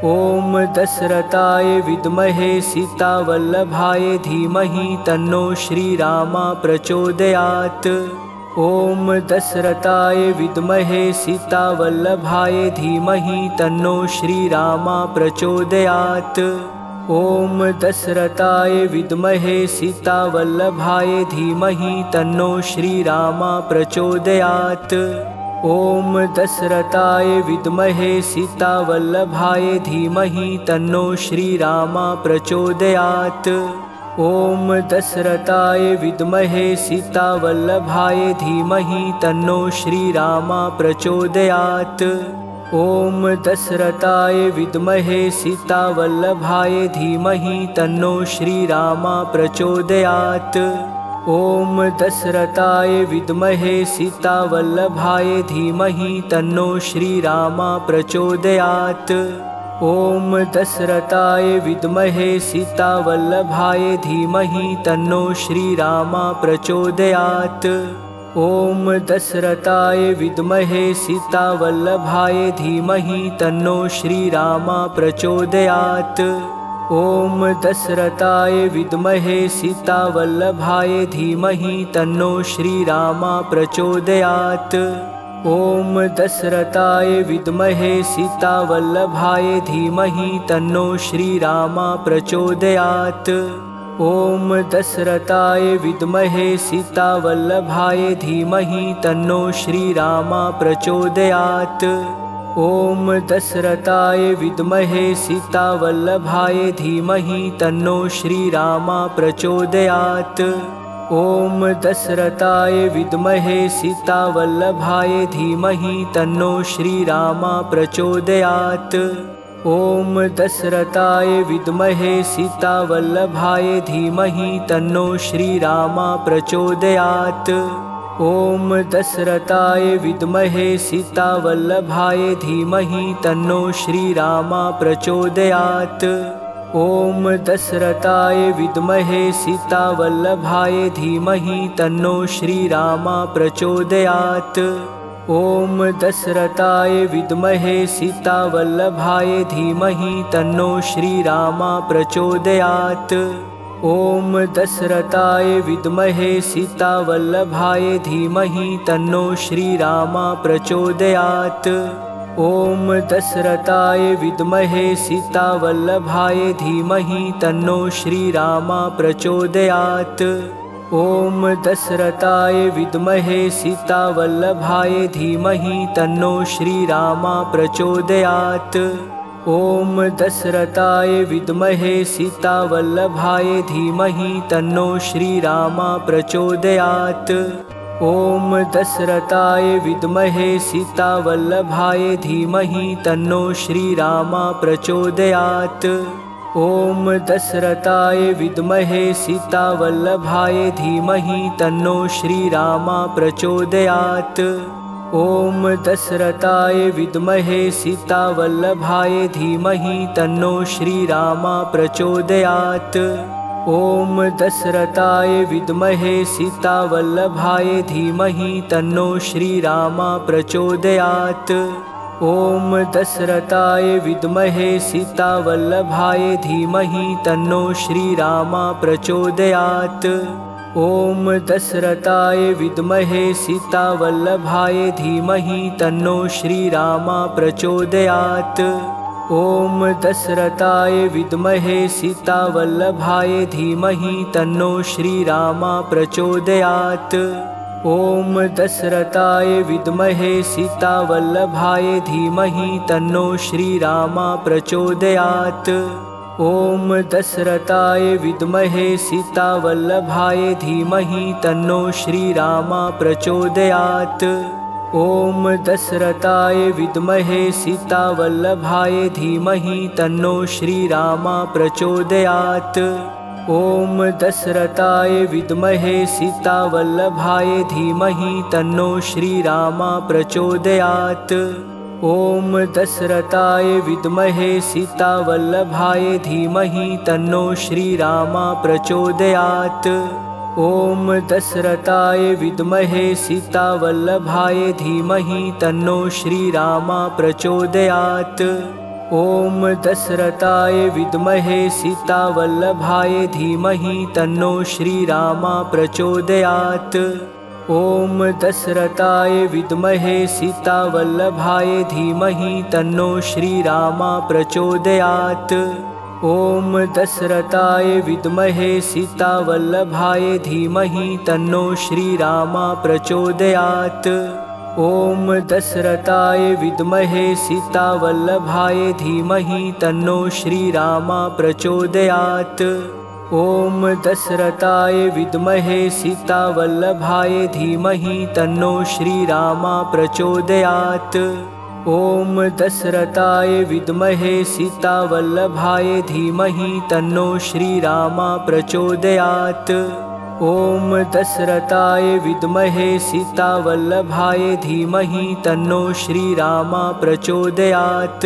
ॐ दशरथाय विद्महे सीतावल्लभाय धीमहि तन्नो श्रीरामा प्रचोदयात्। ॐ दशरथाय विद्महे सीतावल्लभाय धीमहि तन्नो श्रीरामा प्रचोदयात्। ॐ दशरथाय विद्महे सीतावल्लभाय धीमहि तन्नो श्रीरामा प्रचोदयात्। ॐ दशरथाय विद्महे सीतावल्लभाय धीमहि तन्नो श्रीरामा प्रचोदयात्। ॐ दशरथाय विद्महे सीतावल्लभाय धीमहि तन्नो श्रीरामा प्रचोदयात्। ॐ दशरथाय विद्महे सीतावल्लभाय धीमहि तन्नो श्रीरामा प्रचोदयात्। ॐ दशरथाय विद्महे सीतावल्लभाय धीमहि तन्नो श्रीरामा प्रचोदयात्। ॐ दशरथाय विद्महे सीतावल्लभाय धीमहि तन्नो श्रीरामा प्रचोदयात्। ॐ दशरथाय विद्महे सीतावल्लभाय धीमहि तन्नो श्रीरामा प्रचोदयात्। ॐ दशरथाय विद्महे सीतावल्लभाय धीमहि तन्नो श्रीरामा प्रचोदयात्। ॐ दशरथाय विद्महे सीतावल्लभाय धीमहि तन्नो श्रीरामा प्रचोदयात्। ॐ दशरथाय विद्महे सीतावल्लभाय धीमहि तन्नो श्रीरामा प्रचोदयात्। ॐ दशरथाय विद्महे सीतावल्लभाय धीमहि तन्नो श्रीरामा प्रचोदयात्। ॐ दशरथाय विद्महे सीतावल्लभाय धीमहि तन्नो श्रीरामा प्रचोदयात्। ॐ दशरथाय विद्महे सीतावल्लभाय धीमहि तन्नो श्रीरामा प्रचोदयात्। ॐ दशरथाय विद्महे सीतावल्लभाय धीमहि तन्नो श्रीरामा प्रचोदयात्। ॐ दशरथाय विद्महे सीतावल्लभाय धीमहि तन्नो श्रीरामा प्रचोदयात्। ॐ दशरथाय विद्महे सीतावल्लभाय धीमहि तन्नो श्रीरामा प्रचोदयात्। ॐ दशरथाय विद्महे सीतावल्लभाय धीमहि तन्नो श्रीरामा प्रचोदयात्। ॐ दशरथाय विद्महे सीतावल्लभाय धीमहि तन्नो श्रीरामा प्रचोदयात्। ॐ दशरथाय विद्महे सीतावल्लभाय धीमहि तन्नो श्रीरामा प्रचोदयात्। ॐ दशरथाय विद्महे सीतावल्लभाय धीमहि तन्नो श्रीरामा प्रचोदयात्। ॐ दशरथाय विद्महे सीतावल्लभाय धीमहि तन्नो श्रीरामा प्रचोदयात्। ॐ दशरथाय विद्महे सीतावल्लभाय धीमहि तन्नो श्रीरामा प्रचोदयात्। ॐ दशरथाय विद्महे सीतावल्लभाय धीमहि तन्नो श्रीरामा प्रचोदयात्। ॐ दशरथाय विद्महे सीतावल्लभाय धीमहि तन्नो श्रीरामा प्रचोदयात्। ॐ दशरथाय विद्महे सीतावल्लभाय धीमहि तन्नो श्रीरामा प्रचोदयात्। ॐ दशरथाय विद्महे सीतावल्लभाय धीमहि तन्नो श्रीरामा प्रचोदयात्। ॐ दशरथाय विद्महे सीतावल्लभाय धीमहि तन्नो श्रीरामा प्रचोदयात्। ॐ दशरथाय विद्महे सीतावल्लभाय धीमहि तन्नो श्रीरामा प्रचोदयात्। ॐ दशरथाय विद्महे सीतावल्लभाय धीमहि तन्नो श्रीरामा प्रचोदयात्। ॐ दशरथाय विद्महे सीतावल्लभाय धीमहि तन्नो श्रीरामा प्रचोदयात्। ॐ दशरथाय विद्महे सीतावल्लभाय धीमहि तन्नो श्रीरामा प्रचोदयात्। ॐ दशरथाय विद्महे सीतावल्लभाय धीमहि तन्नो श्रीरामा प्रचोदयात्। ॐ दशरथाय विद्महे सीतावल्लभाय धीमहि तन्नो श्रीरामा प्रचोदयात्। ॐ दशरथाय विद्महे सीतावल्लभाय धीमहि तन्नो श्रीरामा प्रचोदयात्। ॐ दशरथाय विद्महे सीतावल्लभाय धीमहि तन्नो श्रीरामा प्रचोदयात्। ॐ दशरथाय विद्महे सीतावल्लभाय धीमहि तन्नो श्रीरामा प्रचोदयात्। ॐ दशरथाय विद्महे सीतावल्लभाय धीमहि तन्नो श्रीरामा प्रचोदयात्। ॐ दशरथाय विद्महे सीतावल्लभाय धीमहि तन्नो श्रीरामा प्रचोदयात्। ॐ दशरथाय विद्महे सीतावल्लभाय धीमहि तन्नो श्रीरामा प्रचोदयात्। ॐ दशरथाय विद्महे सीतावल्लभाय धीमहि तन्नो श्रीरामा प्रचोदयात्।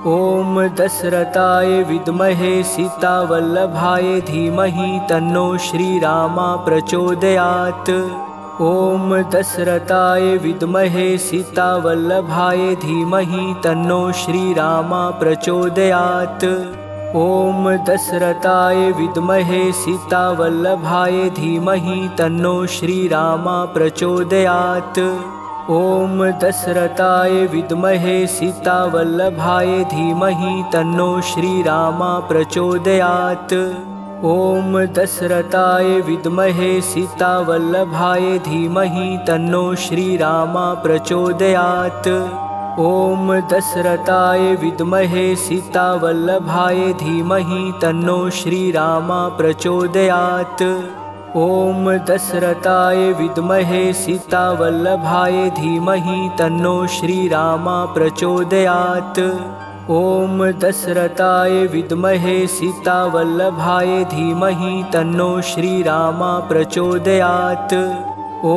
ॐ दशरथाय विद्महे सीतावल्लभाय धीमहि तन्नो श्रीरामा प्रचोदयात्। ॐ दशरथाय विद्महे सीतावल्लभाय धीमहि तन्नो श्रीरामा प्रचोदयात्। ॐ दशरथाय विद्महे सीतावल्लभाय धीमहि तन्नो श्रीरामा प्रचोदयात्। ॐ दशरथाय विद्महे सीतावल्लभाय धीमहि तन्नो श्रीरामा प्रचोदयात्। ॐ दशरथाय विद्महे सीतावल्लभाय धीमहि तन्नो श्रीरामा प्रचोदयात्। ॐ दशरथाय विद्महे सीतावल्लभाय धीमहि तन्नो श्रीरामा प्रचोदयात्। ॐ दशरथाय विद्महे सीतावल्लभाय धीमहि तन्नो श्रीरामा प्रचोदयात्। ॐ दशरथाय विद्महे सीतावल्लभाय धीमहि तन्नो श्रीरामा प्रचोदयात्।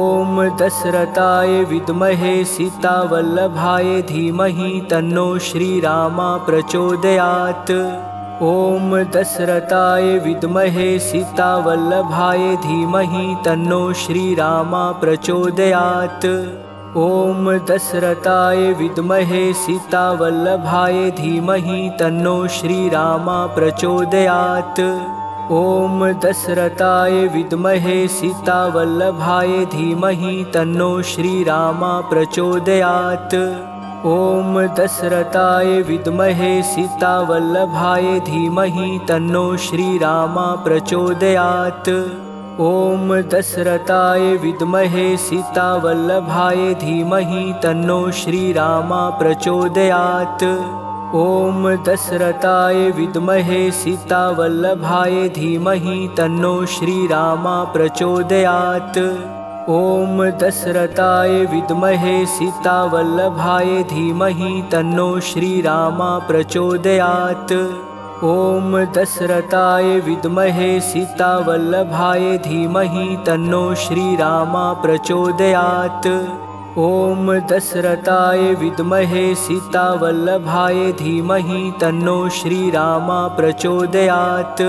ॐ दशरथाय विद्महे सीतावल्लभाय धीमहि तन्नो श्रीरामा प्रचोदयात्। ॐ दशरथाय विद्महे सीतावल्लभाय धीमहि तन्नो श्रीरामा प्रचोदयात्। ॐ दशरथाय विद्महे सीतावल्लभाय धीमहि तन्नो श्रीरामा प्रचोदयात्। ॐ दशरथाय विद्महे सीतावल्लभाय धीमहि तन्नो श्रीरामा प्रचोदयात्। ॐ दशरथाय विद्महे सीतावल्लभाय धीमहि तन्नो श्रीरामा प्रचोदयात्। ॐ दशरथाय विद्महे सीतावल्लभाय धीमहि तन्नो श्रीरामा प्रचोदयात्। ॐ दशरथाय विद्महे सीतावल्लभाय धीमहि तन्नो श्रीरामा प्रचोदयात्। ॐ दशरथाय विद्महे सीतावल्लभाय धीमहि तन्नो श्रीरामा प्रचोदयात्। ॐ दशरथाय विद्महे सीतावल्लभाय धीमहि तन्नो श्रीरामा प्रचोदयात्। ॐ दशरथाय विद्महे सीतावल्लभाय धीमहि तन्नो श्रीरामा प्रचोदयात्।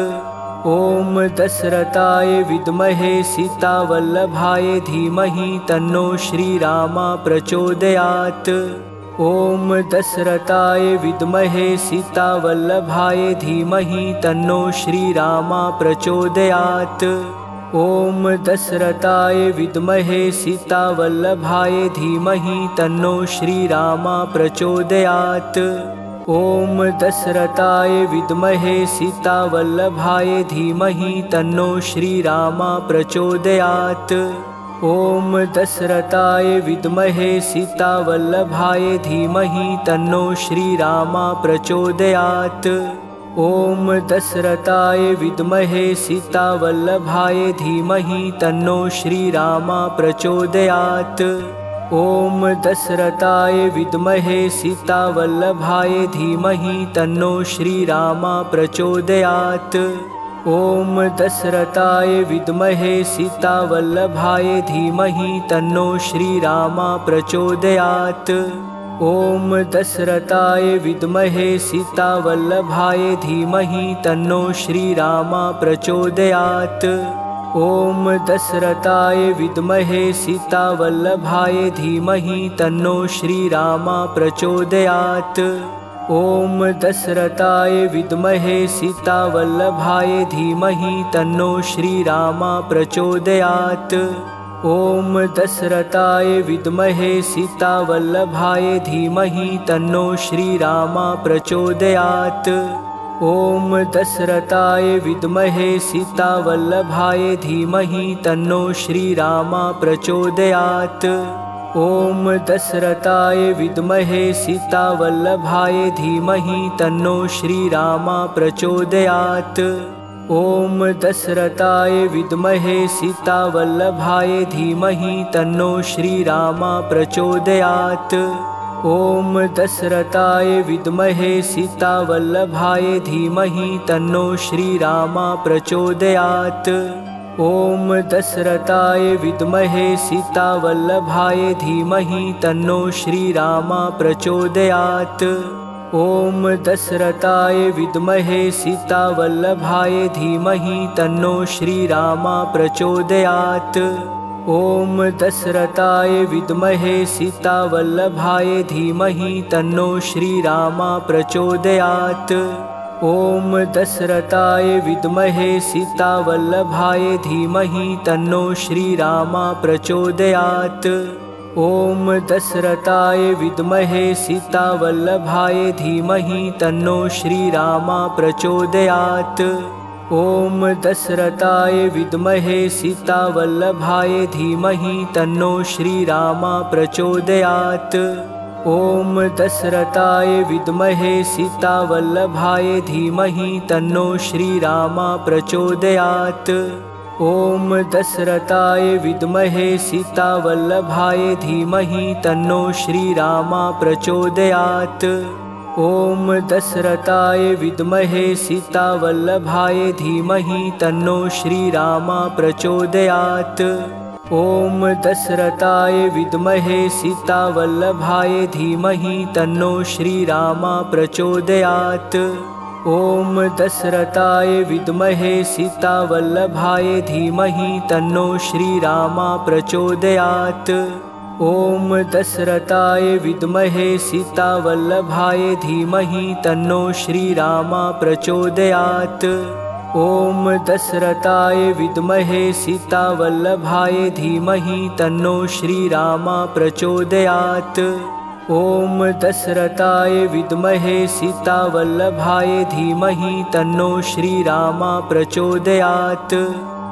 ॐ दशरथाय विद्महे सीतावल्लभाय धीमहि तन्नो श्रीरामा प्रचोदयात्। ॐ दशरथाय विद्महे सीतावल्लभाय धीमहि तन्नो श्रीरामा प्रचोदयात्। ॐ दशरथाय विद्महे सीतावल्लभाय धीमहि तन्नो श्रीरामा प्रचोदयात्। ॐ दशरथाय विद्महे सीतावल्लभाय धीमहि तन्नो श्रीरामा प्रचोदयात्। ॐ दशरथाय विद्महे सीतावल्लभाय धीमहि तन्नो श्रीरामा प्रचोदयात्। ॐ दशरथाय विद्महे सीतावल्लभाय धीमहि तन्नो श्रीरामा प्रचोदयात्। ॐ दशरथाय विद्महे सीतावल्लभाय धीमहि तन्नो श्रीरामा प्रचोदयात्। ॐ दशरथाय विद्महे सीतावल्लभाय धीमहि तन्नो श्रीरामा प्रचोदयात्। ॐ दशरथाय विद्महे सीतावल्लभाय धीमहि तन्नो श्रीरामा प्रचोदयात्। ॐ दशरथाय विद्महे सीतावल्लभाय धीमहि तन्नो श्रीरामा प्रचोदयात्। ॐ दशरथाय विद्महे सीतावल्लभाय धीमहि तन्नो श्रीरामा प्रचोदयात्। ॐ दशरथाय विद्महे सीतावल्लभाय धीमहि तन्नो श्रीरामा प्रचोदयात्। ॐ दशरथाय विद्महे सीतावल्लभाय धीमहि तन्नो श्रीरामा प्रचोदयात्। ॐ दशरथाय विद्महे सीतावल्लभाय धीमहि तन्नो श्रीरामा प्रचोदयात्। ॐ दशरथाय विद्महे सीतावल्लभाय धीमहि तन्नो श्रीरामा प्रचोदयात्। ॐ दशरथाय विद्महे सीतावल्लभाय धीमहि तन्नो श्रीरामा प्रचोदयात्। ॐ दशरथाय विद्महे सीतावल्लभाय धीमहि तन्नो श्रीरामा प्रचोदयात्। ॐ दशरथाय विद्महे सीतावल्लभाय धीमहि तन्नो श्रीरामा प्रचोदयात्। ॐ दशरथाय विद्महे सीतावल्लभाय धीमहि तन्नो श्रीरामा प्रचोदयात्। ॐ दशरथाय विद्महे सीतावल्लभाय धीमहि तन्नो श्रीरामा प्रचोदयात्। ॐ दशरथाय विद्महे सीतावल्लभाय धीमहि तन्नो श्रीरामा प्रचोदयात्। ॐ दशरथाय विद्महे सीतावल्लभाय धीमहि तन्नो श्रीरामा प्रचोदयात्। ॐ दशरथाय विद्महे सीतावल्लभाय धीमहि तन्नो श्रीरामा प्रचोदयात्। ॐ दशरथाय विद्महे सीतावल्लभाय धीमहि तन्नो श्रीरामा प्रचोदयात्। ॐ दशरथाय विद्महे सीतावल्लभाय धीमहि तन्नो श्रीरामा प्रचोदयात्। ॐ दशरथाय विद्महे सीतावल्लभाय धीमहि तन्नो श्रीरामा प्रचोदयात्। ॐ दशरथाय विद्महे सीतावल्लभाय धीमहि तन्नो श्रीरामा प्रचोदयात्। ॐ दशरथाय विद्महे सीतावल्लभाय धीमहि तन्नो श्रीरामा प्रचोदयात्। ॐ दशरथाय विद्महे सीतावल्लभाय धीमहि तन्नो श्रीरामा प्रचोदयात्। ॐ दशरथाय विद्महे सीतावल्लभाय धीमहि तन्नो श्रीरामा प्रचोदयात्।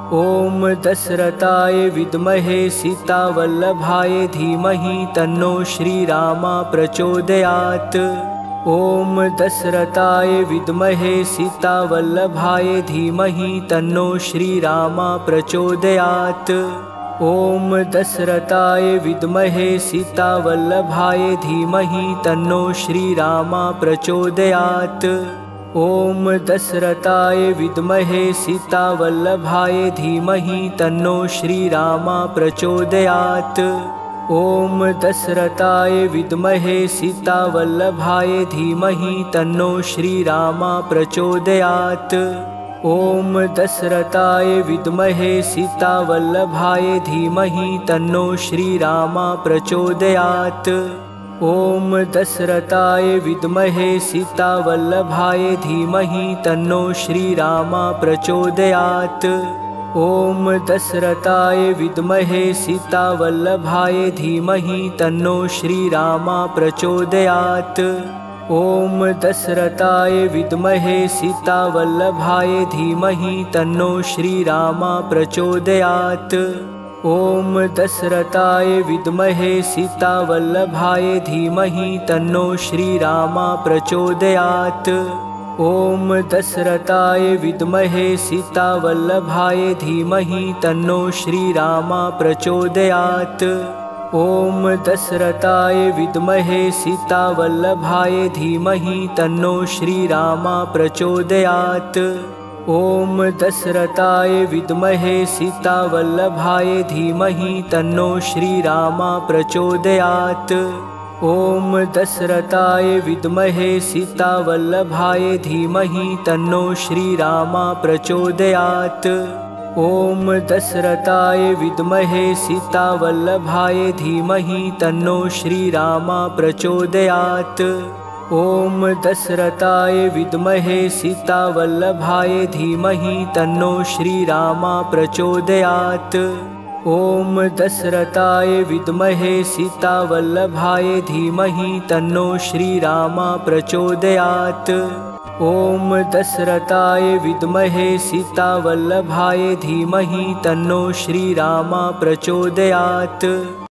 ॐ दशरथाय विद्महे सीतावल्लभाय धीमहि तन्नो श्रीरामा प्रचोदयात्। ॐ दशरथाय विद्महे सीतावल्लभाय धीमहि तन्नो श्रीरामा प्रचोदयात्। ॐ दशरथाय विद्महे सीतावल्लभाय धीमहि तन्नो श्रीरामा प्रचोदयात्। ॐ दशरथाय विद्महे सीतावल्लभाय धीमहि तन्नो श्रीरामा प्रचोदयात्। ॐ दशरथाय विद्महे सीतावल्लभाय धीमहि तन्नो श्रीरामा प्रचोदयात्। ॐ दशरथाय विद्महे सीतावल्लभाय धीमहि तन्नो श्रीरामा प्रचोदयात्। ॐ दशरथाय विद्महे सीतावल्लभाय धीमहि तन्नो श्रीरामा प्रचोदयात्। ॐ दशरथाय विद्महे सीतावल्लभाय धीमहि तन्नो श्रीरामा प्रचोदयात्। ॐ दशरथाय विद्महे सीतावल्लभाय धीमहि तन्नो श्रीरामा प्रचोदयात्। ॐ दशरथाय विद्महे सीतावल्लभाय धीमहि तन्नो श्रीरामा प्रचोदयात्। ॐ दशरथाय विद्महे सीतावल्लभाय धीमहि तन्नो श्रीरामा प्रचोदयात्। ॐ दशरथाय विद्महे सीतावल्लभाय धीमहि तन्नो श्रीरामा प्रचोदयात्। ॐ दशरथाय विद्महे सीतावल्लभाय धीमहि तन्नो श्रीरामा प्रचोदयात्। ॐ दशरथाय विद्महे सीतावल्लभाय धीमहि तन्नो श्रीरामा प्रचोदयात्। ॐ दशरथाय विद्महे सीतावल्लभाय धीमहि तन्नो श्रीरामा प्रचोदयात्। ॐ दशरथाय विद्महे सीतावल्लभाय धीमहि तन्नो श्रीरामा प्रचोदयात्। ॐ दशरथाय विद्महे सीतावल्लभाय धीमहि तन्नो श्रीरामा प्रचोदयात्। ॐ दशरथाय विद्महे सीतावल्लभाय धीमहि तन्नो श्रीरामा प्रचोदयात्।